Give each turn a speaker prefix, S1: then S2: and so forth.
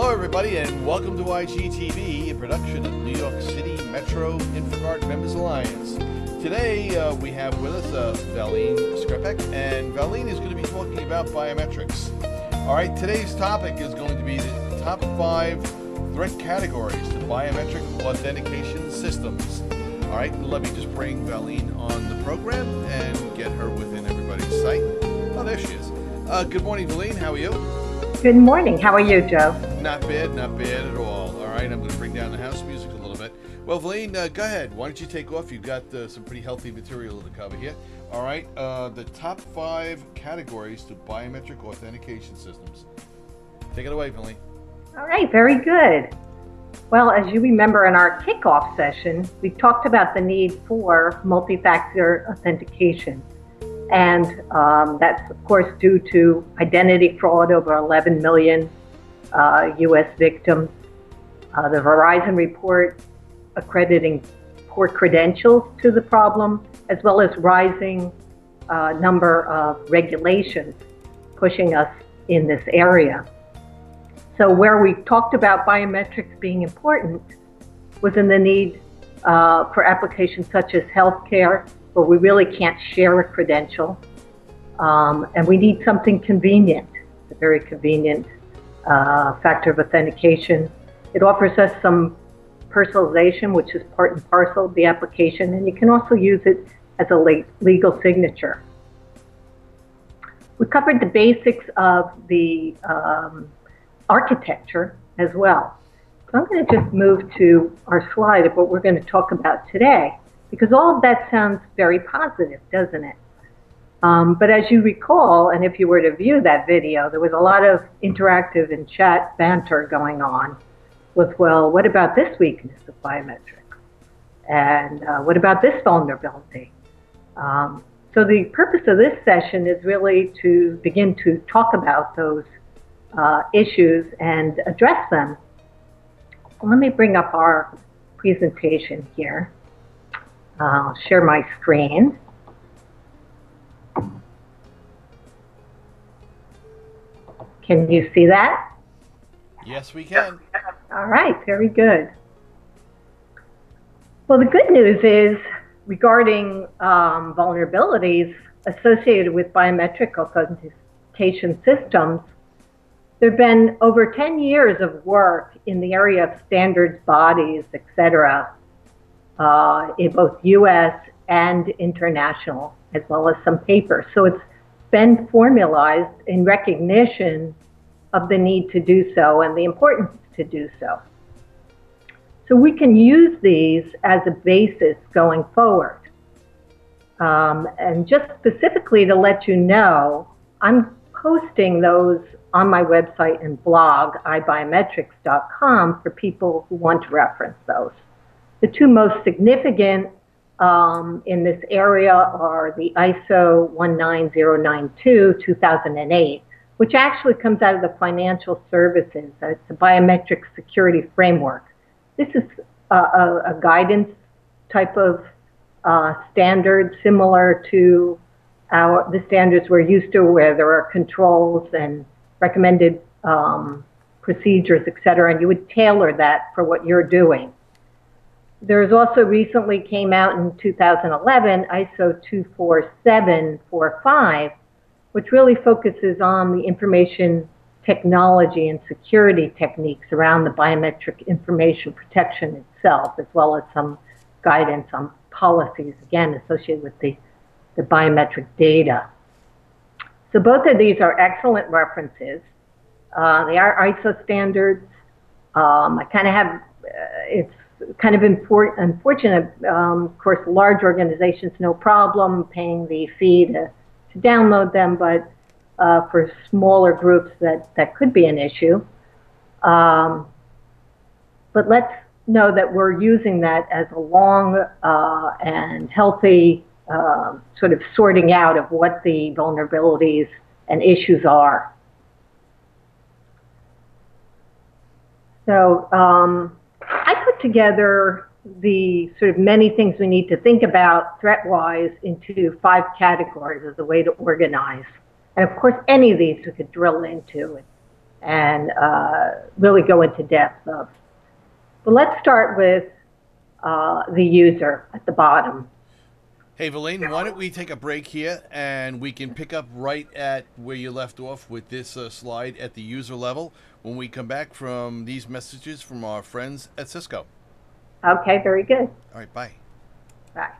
S1: Hello everybody and welcome to IGTV, a production of New York City Metro InfraGard Members Alliance. Today we have with us Valene Skerpac, and Valene is going to be talking about biometrics. Alright, today's topic is going to be the top 5 threat categories to biometric authentication systems. Alright, let me just bring Valene on the program and get her within everybody's sight. Oh, there she is. Good morning, Valene. How are you?
S2: Good morning. How are you, Joe?
S1: Not bad at all. All right, I'm going to bring down the house music a little bit. Well, Valene, go ahead. Why don't you take off? You've got some pretty healthy material to cover here. All right, the top 5 categories to biometric authentication systems. Take it away, Valene.
S2: All right, very good. Well, as you remember in our kickoff session, we talked about the need for multi-factor authentication. And that's, of course, due to identity fraud, over 11 million U.S. victims. The Verizon report accrediting poor credentials to the problem, as well as rising number of regulations pushing us in this area. So where we talked about biometrics being important was in the need for applications such as healthcare, where we really can't share a credential, and we need something convenient, a very convenient factor of authentication. It offers us some personalization, which is part and parcel of the application, and you can also use it as a legal signature. We covered the basics of the architecture as well. So I'm going to just move to our slide of what we're going to talk about today, because all of that sounds very positive, doesn't it? But as you recall, and if you were to view that video, there was a lot of interactive and chat banter going on with, well, what about this weakness of biometrics? And what about this vulnerability? So the purpose of this session is really to begin to talk about those issues and address them. Let me bring up our presentation here. I'll share my screen. Can you see that?
S1: Yes, we can.
S2: All right, very good. Well, the good news is regarding vulnerabilities associated with biometric authentication systems, there have been over 10 years of work in the area of standards bodies, etc., in both U.S. and international, as well as some papers. So it's been formalized in recognition of the need to do so and the importance to do so. So we can use these as a basis going forward. And just specifically to let you know, I'm posting those on my website and blog, ibiometrics.com, for people who want to reference those. The 2 most significant in this area are the ISO 19092 2008, which actually comes out of the financial services. It's a biometric security framework. This is a guidance type of standard similar to the standards we're used to, where there are controls and recommended procedures, etc., and you would tailor that for what you're doing. There's also recently came out in 2011 ISO 24745, which really focuses on the information technology and security techniques around the biometric information protection itself, as well as some guidance on policies, again, associated with the biometric data. So both of these are excellent references. They are ISO standards. I kind of have, it's kind of unfortunate, of course, large organizations, no problem paying the fee to download them, but for smaller groups that could be an issue. But let's know that we're using that as a long and healthy sort of sorting out of what the vulnerabilities and issues are. So I put together the sort of many things we need to think about threat-wise into 5 categories as a way to organize. And of course, any of these we could drill into and really go into depth of. But let's start with the user at the bottom.
S1: Hey, Valene, why don't we take a break here and we can pick up right at where you left off with this slide at the user level when we come back from these messages from our friends at Cisco.
S2: Okay, very good.
S1: All right, bye.
S2: Bye.